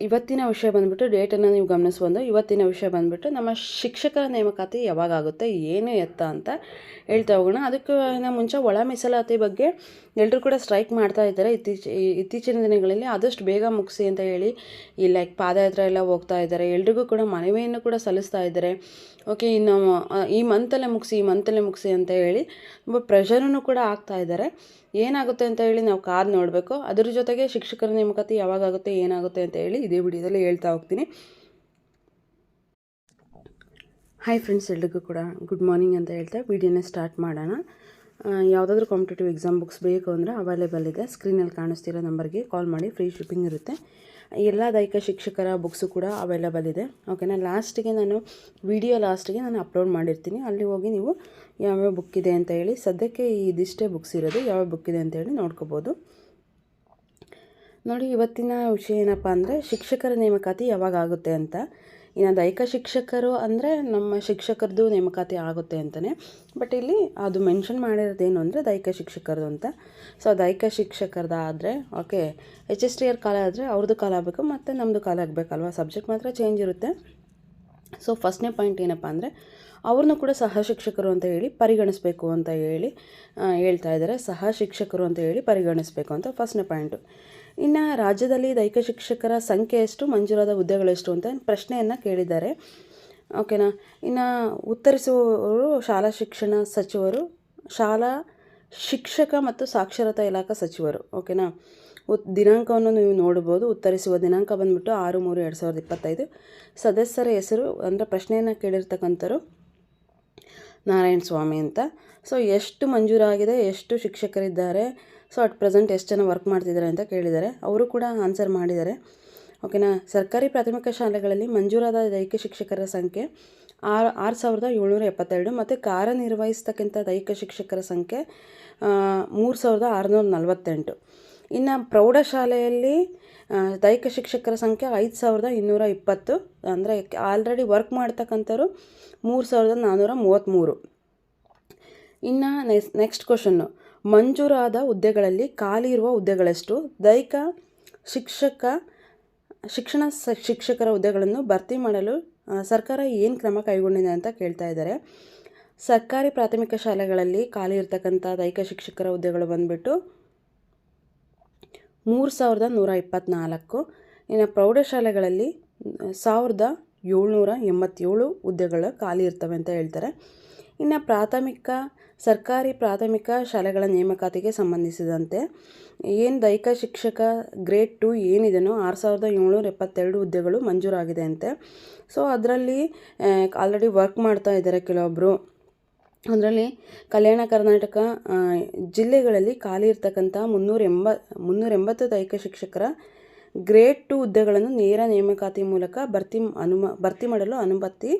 ಇವತ್ತಿನ ವಿಷಯ ಬಂದುಬಿಟ್ಟು ಡೇಟನ್ನು ನೀವು ಗಮನಿಸ್ಬೋದು. ಇವತ್ತಿನ ವಿಷಯ ಬಂದುಬಿಟ್ಟು ನಮ್ಮ ಶಿಕ್ಷಕರ ನೇಮಕಾತಿ ಯಾವಾಗ ಆಗುತ್ತೆ, ಏನು ಎತ್ತ ಅಂತ ಹೇಳ್ತಾ ಹೋಗೋಣ. ಅದಕ್ಕಿಂತ ಮುಂಚೆ ಒಳ ಮೀಸಲಾತಿ ಬಗ್ಗೆ ಎಲ್ಲರೂ ಕೂಡ ಸ್ಟ್ರೈಕ್ ಮಾಡ್ತಾ ಇದ್ದಾರೆ ಇತ್ತೀಚಿನ ದಿನಗಳಲ್ಲಿ. ಆದಷ್ಟು ಬೇಗ ಮುಗಿಸಿ ಅಂತ ಹೇಳಿ ಲೈಕ್ ಪಾದಯಾತ್ರೆ ಎಲ್ಲ ಹೋಗ್ತಾ ಇದ್ದಾರೆ. ಎಲ್ರಿಗೂ ಕೂಡ ಮನವಿಯನ್ನು ಕೂಡ ಸಲ್ಲಿಸ್ತಾ ಇದ್ದಾರೆ. ಓಕೆ, ಇನ್ನು ಈ ಮಂತಲ್ಲೇ ಮುಗಿಸಿ ಅಂತ ಹೇಳಿ ತುಂಬ ಪ್ರೆಷರನ್ನು ಕೂಡ ಆಗ್ತಾ ಇದ್ದಾರೆ. ಏನಾಗುತ್ತೆ ಅಂತ ಹೇಳಿ ನಾವು ಕಾದು ನೋಡಬೇಕು. ಅದ್ರ ಜೊತೆಗೆ ಶಿಕ್ಷಕರ ನೇಮಕಾತಿ ಯಾವಾಗುತ್ತೆ, ಏನಾಗುತ್ತೆ ಅಂತ ಹೇಳಿ ಇದೇ ವಿಡಿಯೋದಲ್ಲಿ ಹೇಳ್ತಾ ಹೋಗ್ತೀನಿ. ಹಾಯ್ ಫ್ರೆಂಡ್ಸ್, ಎಲ್ರಿಗೂ ಕೂಡ ಗುಡ್ ಮಾರ್ನಿಂಗ್ ಅಂತ ಹೇಳ್ತಾ ವಿಡಿಯೋನ ಸ್ಟಾರ್ಟ್ ಮಾಡೋಣ. ಯಾವುದಾದ್ರೂ ಕಾಂಪಿಟೇಟಿವ್ ಎಕ್ಸಾಮ್ ಬುಕ್ಸ್ ಬೇಕು ಅಂದರೆ ಅವೈಲೇಬಲ್ ಇದೆ. ಸ್ಕ್ರೀನಲ್ಲಿ ಕಾಣಿಸ್ತಿರೋ ನಂಬರ್ಗೆ ಕಾಲ್ ಮಾಡಿ, ಫ್ರೀ ಶಿಪ್ಪಿಂಗ್ ಇರುತ್ತೆ. ಎಲ್ಲ ದೈಹಿಕ ಶಿಕ್ಷಕರ ಬುಕ್ಸು ಕೂಡ ಅವೈಲೇಬಲ್ ಇದೆ. ಓಕೆನಾ, ನಾನು ವಿಡಿಯೋ ಲಾಸ್ಟಿಗೆ ಅಪ್ಲೋಡ್ ಮಾಡಿರ್ತೀನಿ. ಅಲ್ಲಿ ಹೋಗಿ ನೀವು ಯಾವ್ಯಾವ ಬುಕ್ ಇದೆ ಅಂತ ಹೇಳಿ, ಸದ್ಯಕ್ಕೆ ಇದಿಷ್ಟೇ ಬುಕ್ಸ್ ಇರೋದು, ಯಾವ್ಯಾವ ಬುಕ್ ಇದೆ ಅಂತ ಹೇಳಿ ನೋಡ್ಕೋಬೋದು. ನೋಡಿ, ಇವತ್ತಿನ ವಿಷಯ ಏನಪ್ಪ ಅಂದರೆ ಶಿಕ್ಷಕರ ನೇಮಕಾತಿ ಯಾವಾಗ ಆಗುತ್ತೆ ಅಂತ. ಇನ್ನು ದೈಹಿಕ ಶಿಕ್ಷಕರು ಅಂದರೆ ನಮ್ಮ ಶಿಕ್ಷಕರದ್ದು ನೇಮಕಾತಿ ಆಗುತ್ತೆ ಅಂತಲೇ, ಬಟ್ ಇಲ್ಲಿ ಅದು ಮೆನ್ಷನ್ ಮಾಡಿರೋದೇನು ಅಂದರೆ ದೈಹಿಕ ಶಿಕ್ಷಕರದು ಅಂತ. ಸೊ ದೈಹಿಕ ಶಿಕ್ಷಕರದಾದರೆ ಓಕೆ, HSTR ಕಾಲ ಆದರೆ ಅವ್ರದ್ದು ಕಾಲ ಆಗಬೇಕು, ಮತ್ತು ನಮ್ಮದು ಕಾಲ ಆಗಬೇಕಲ್ವ. ಸಬ್ಜೆಕ್ಟ್ ಮಾತ್ರ ಚೇಂಜ್ ಇರುತ್ತೆ. ಸೊ ಫಸ್ಟ್ನೇ ಪಾಯಿಂಟ್ ಏನಪ್ಪ ಅಂದರೆ ಅವ್ರನ್ನೂ ಕೂಡ ಸಹ ಶಿಕ್ಷಕರು ಅಂತ ಹೇಳಿ ಪರಿಗಣಿಸಬೇಕು ಅಂತ ಹೇಳಿ ಹೇಳ್ತಾ ಇದ್ದಾರೆ. ಸಹ ಶಿಕ್ಷಕರು ಅಂತ ಹೇಳಿ ಪರಿಗಣಿಸಬೇಕು ಅಂತ ಫಸ್ಟ್ನೇ ಪಾಯಿಂಟು. ಇನ್ನು ರಾಜ್ಯದಲ್ಲಿ ದೈಹಿಕ ಶಿಕ್ಷಕರ ಸಂಖ್ಯೆ ಎಷ್ಟು, ಮಂಜೂರಾದ ಹುದ್ದೆಗಳೆಷ್ಟು ಅಂತ ಪ್ರಶ್ನೆಯನ್ನು ಕೇಳಿದ್ದಾರೆ. ಓಕೆನಾ, ಇನ್ನು ಉತ್ತರಿಸುವವರು ಶಾಲಾ ಶಿಕ್ಷಣ ಸಚಿವರು, ಶಾಲಾ ಶಿಕ್ಷಕ ಮತ್ತು ಸಾಕ್ಷರತಾ ಇಲಾಖಾ ಸಚಿವರು. ಓಕೆನಾ, ದಿನಾಂಕವನ್ನು ನೀವು ನೋಡ್ಬೋದು. ಉತ್ತರಿಸುವ ದಿನಾಂಕ ಬಂದುಬಿಟ್ಟು 6/3/2025. ಸದಸ್ಯರ ಹೆಸರು ಅಂದರೆ ಪ್ರಶ್ನೆಯನ್ನು ಕೇಳಿರ್ತಕ್ಕಂಥವ್ರು ನಾರಾಯಣ ಸ್ವಾಮಿ ಅಂತ. ಸೊ ಎಷ್ಟು ಮಂಜೂರಾಗಿದೆ, ಎಷ್ಟು ಶಿಕ್ಷಕರಿದ್ದಾರೆ, ಸೊ ಅಟ್ ಪ್ರೆಸೆಂಟ್ ಎಷ್ಟು ಜನ ವರ್ಕ್ ಮಾಡ್ತಿದ್ದಾರೆ ಅಂತ ಕೇಳಿದ್ದಾರೆ. ಅವರು ಕೂಡ ಆನ್ಸರ್ ಮಾಡಿದ್ದಾರೆ. ಓಕೆನಾ, ಸರ್ಕಾರಿ ಪ್ರಾಥಮಿಕ ಶಾಲೆಗಳಲ್ಲಿ ಮಂಜೂರಾದ ದೈಹಿಕ ಶಿಕ್ಷಕರ ಸಂಖ್ಯೆ 6,772 ಮತ್ತು ಕಾರ್ಯನಿರ್ವಹಿಸ್ತಕ್ಕಂಥ ದೈಹಿಕ ಶಿಕ್ಷಕರ ಸಂಖ್ಯೆ 3,648. ಇನ್ನು ಪ್ರೌಢಶಾಲೆಯಲ್ಲಿ ದೈಹಿಕ ಶಿಕ್ಷಕರ ಸಂಖ್ಯೆ 5,220. ಅಂದರೆ ಆಲ್ರೆಡಿ ವರ್ಕ್ ಮಾಡ್ತಕ್ಕಂಥವ್ರು 3,433. ಇನ್ನು ನೆಕ್ಸ್ಟ್ ಕ್ವಶನ್ನು, ಮಂಜೂರಾದ ಹುದ್ದೆಗಳಲ್ಲಿ ಖಾಲಿ ಇರುವ ಹುದ್ದೆಗಳೆಷ್ಟು, ದೈಹಿಕ ಶಿಕ್ಷಣ ಶಿಕ್ಷಕರ ಹುದ್ದೆಗಳನ್ನು ಭರ್ತಿ ಮಾಡಲು ಸರ್ಕಾರ ಏನು ಕ್ರಮ ಕೈಗೊಂಡಿದೆ ಅಂತ ಕೇಳ್ತಾ ಇದ್ದಾರೆ. ಸರ್ಕಾರಿ ಪ್ರಾಥಮಿಕ ಶಾಲೆಗಳಲ್ಲಿ ಖಾಲಿ ಇರ್ತಕ್ಕಂಥ ದೈಹಿಕ ಶಿಕ್ಷಕರ ಹುದ್ದೆಗಳು ಬಂದುಬಿಟ್ಟು 3,124. ಇನ್ನು ಪ್ರೌಢಶಾಲೆಗಳಲ್ಲಿ 1,787 ಹುದ್ದೆಗಳು ಖಾಲಿ ಇರ್ತವೆ ಅಂತ ಹೇಳ್ತಾರೆ. ಇನ್ನು ಸರ್ಕಾರಿ ಪ್ರಾಥಮಿಕ ಶಾಲೆಗಳ ನೇಮಕಾತಿಗೆ ಸಂಬಂಧಿಸಿದಂತೆ ಏನು ದೈಹಿಕ ಶಿಕ್ಷಕ ಗ್ರೇಡ್ 2 ಏನಿದೆನೋ 6,772 ಹುದ್ದೆಗಳು ಮಂಜೂರಾಗಿದೆ ಅಂತೆ. ಸೊ ಅದರಲ್ಲಿ ಆಲ್ರೆಡಿ ವರ್ಕ್ ಮಾಡ್ತಾ ಇದ್ದಾರೆ ಕೆಲವೊಬ್ಬರು. ಅದರಲ್ಲಿ ಕಲ್ಯಾಣ ಕರ್ನಾಟಕ ಜಿಲ್ಲೆಗಳಲ್ಲಿ ಖಾಲಿ ಇರ್ತಕ್ಕಂಥ 380 ದೈಹಿಕ ಶಿಕ್ಷಕರ ಗ್ರೇಡ್ 2 ಹುದ್ದೆಗಳನ್ನು ನೇರ ನೇಮಕಾತಿ ಮೂಲಕ ಭರ್ತಿ ಮಾಡಲು ಅನುಮತಿ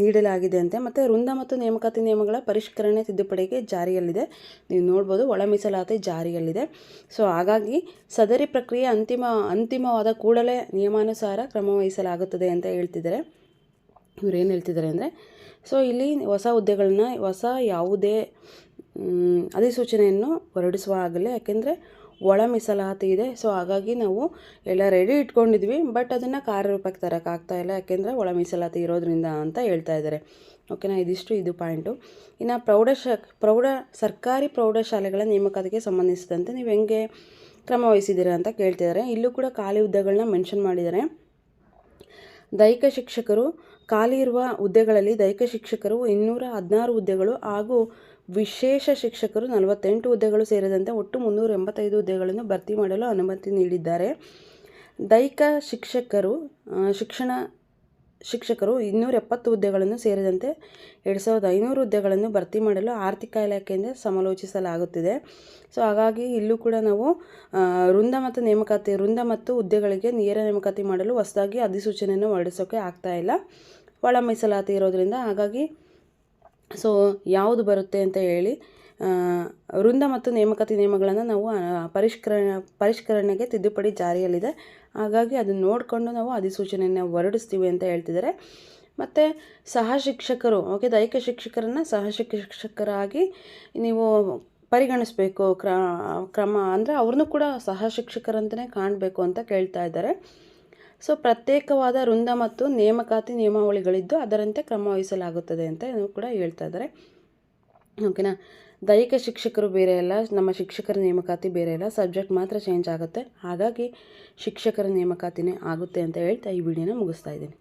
ನೀಡಲಾಗಿದೆ ಅಂತೆ. ಮತ್ತು ವೃಂದ ಮತ್ತು ನೇಮಕಾತಿ ನಿಯಮಗಳ ಪರಿಷ್ಕರಣೆ ತಿದ್ದುಪಡಿಗೆ ಜಾರಿಯಲ್ಲಿದೆ. ನೀವು ನೋಡ್ಬೋದು, ಒಳ ಮೀಸಲಾತಿ ಜಾರಿಯಲ್ಲಿದೆ. ಸೊ ಹಾಗಾಗಿ ಸದರಿ ಪ್ರಕ್ರಿಯೆ ಅಂತಿಮವಾದ ಕೂಡಲೇ ನಿಯಮಾನುಸಾರ ಕ್ರಮವಹಿಸಲಾಗುತ್ತದೆ ಅಂತ ಹೇಳ್ತಿದ್ದಾರೆ. ಇವರೇನು ಹೇಳ್ತಿದ್ದಾರೆ ಅಂದರೆ, ಸೊ ಇಲ್ಲಿ ಹೊಸ ಹುದ್ದೆಗಳನ್ನ ಯಾವುದೇ ಅಧಿಸೂಚನೆಯನ್ನು ಹೊರಡಿಸುವ ಆಗಲೇ, ಯಾಕೆಂದರೆ ಒಳ ಮೀಸಲಾತಿ ಇದೆ. ಸೊ ಹಾಗಾಗಿ ನಾವು ಎಲ್ಲ ರೆಡಿ ಇಟ್ಕೊಂಡಿದ್ವಿ, ಬಟ್ ಅದನ್ನು ಕಾರ್ಯರೂಪಕ್ಕೆ ತರೋಕ್ಕಾಗ್ತಾ ಇಲ್ಲ, ಯಾಕೆಂದರೆ ಒಳ ಮೀಸಲಾತಿ ಇರೋದ್ರಿಂದ ಅಂತ ಹೇಳ್ತಾ ಇದ್ದಾರೆ. ಓಕೆನಾ, ಇದು ಪಾಯಿಂಟು. ಇನ್ನು ಸರ್ಕಾರಿ ಪ್ರೌಢಶಾಲೆಗಳ ನೇಮಕಾತಿಗೆ ಸಂಬಂಧಿಸಿದಂತೆ ನೀವು ಹೆಂಗೆ ಕ್ರಮ ವಹಿಸಿದ್ದೀರಾ ಅಂತ ಕೇಳ್ತಿದ್ದಾರೆ. ಇಲ್ಲೂ ಕೂಡ ಖಾಲಿ ಹುದ್ದೆಗಳನ್ನ ಮೆನ್ಷನ್ ಮಾಡಿದ್ದಾರೆ. ದೈಹಿಕ ಶಿಕ್ಷಕರು ಖಾಲಿ ಇರುವ ಹುದ್ದೆಗಳಲ್ಲಿ ದೈಹಿಕ ಶಿಕ್ಷಕರು 216 ಹುದ್ದೆಗಳು ಹಾಗೂ ವಿಶೇಷ ಶಿಕ್ಷಕರು 48 ಹುದ್ದೆಗಳು ಸೇರಿದಂತೆ ಒಟ್ಟು 385 ಹುದ್ದೆಗಳನ್ನು ಭರ್ತಿ ಮಾಡಲು ಅನುಮತಿ ನೀಡಿದ್ದಾರೆ. ದೈಹಿಕ ಶಿಕ್ಷಕರು 270 ಹುದ್ದೆಗಳನ್ನು ಸೇರಿದಂತೆ 2,500 ಹುದ್ದೆಗಳನ್ನು ಭರ್ತಿ ಮಾಡಲು ಆರ್ಥಿಕ ಇಲಾಖೆಯಿಂದ ಸಮಾಲೋಚಿಸಲಾಗುತ್ತಿದೆ. ಸೊ ಹಾಗಾಗಿ ಇಲ್ಲೂ ಕೂಡ ನಾವು ವೃಂದ ಮತ್ತು ಹುದ್ದೆಗಳಿಗೆ ನೇರ ನೇಮಕಾತಿ ಮಾಡಲು ಹೊಸದಾಗಿ ಅಧಿಸೂಚನೆಯನ್ನು ಹೊರಡಿಸೋಕ್ಕೆ ಆಗ್ತಾ ಇಲ್ಲ, ಒಳ ಮೀಸಲಾತಿ ಇರೋದ್ರಿಂದ. ಹಾಗಾಗಿ ಸೊ ಯಾವುದು ಬರುತ್ತೆ ಅಂತ ಹೇಳಿ ವೃಂದ ಮತ್ತು ನೇಮಕಾತಿ ನಿಯಮಗಳನ್ನು ನಾವು ಪರಿಷ್ಕರಣೆಗೆ ತಿದ್ದುಪಡಿ ಜಾರಿಯಲ್ಲಿದೆ. ಹಾಗಾಗಿ ಅದನ್ನು ನೋಡಿಕೊಂಡು ನಾವು ಅಧಿಸೂಚನೆಯನ್ನು ಹೊರಡಿಸ್ತೀವಿ ಅಂತ ಹೇಳ್ತಿದ್ದಾರೆ. ಮತ್ತು ಸಹ ಶಿಕ್ಷಕರು, ಓಕೆ, ದೈಹಿಕ ಶಿಕ್ಷಕರನ್ನು ಸಹ ಶಿಕ್ಷಕರಾಗಿ ನೀವು ಪರಿಗಣಿಸಬೇಕು. ಕ್ರಮ ಅಂದರೆ ಅವ್ರನ್ನೂ ಕೂಡ ಸಹ ಶಿಕ್ಷಕರಂತಲೇ ಕಾಣಬೇಕು ಅಂತ ಕೇಳ್ತಾ ಇದ್ದಾರೆ. ಸೊ ಪ್ರತ್ಯೇಕವಾದ ವೃಂದ ಮತ್ತು ನೇಮಕಾತಿ ನಿಯಮಾವಳಿಗಳಿದ್ದು ಅದರಂತೆ ಕ್ರಮ ವಹಿಸಲಾಗುತ್ತದೆ ಅಂತ ಕೂಡ ಹೇಳ್ತಾ ಇದ್ದಾರೆ. ಓಕೆನಾ. ದೈಹಿಕ ಶಿಕ್ಷಕರು ಬೇರೆ ಅಲ್ಲ, ನಮ್ಮ ಶಿಕ್ಷಕರ ನೇಮಕಾತಿ ಬೇರೆ ಅಲ್ಲ, ಸಬ್ಜೆಕ್ಟ್ ಮಾತ್ರ ಚೇಂಜ್ ಆಗುತ್ತೆ. ಹಾಗಾಗಿ ಶಿಕ್ಷಕರ ನೇಮಕಾತಿನೇ ಆಗುತ್ತೆ ಅಂತ ಹೇಳ್ತಾ ಈ ವಿಡಿಯೋನ ಮುಗಿಸ್ತಾ ಇದ್ದೀನಿ.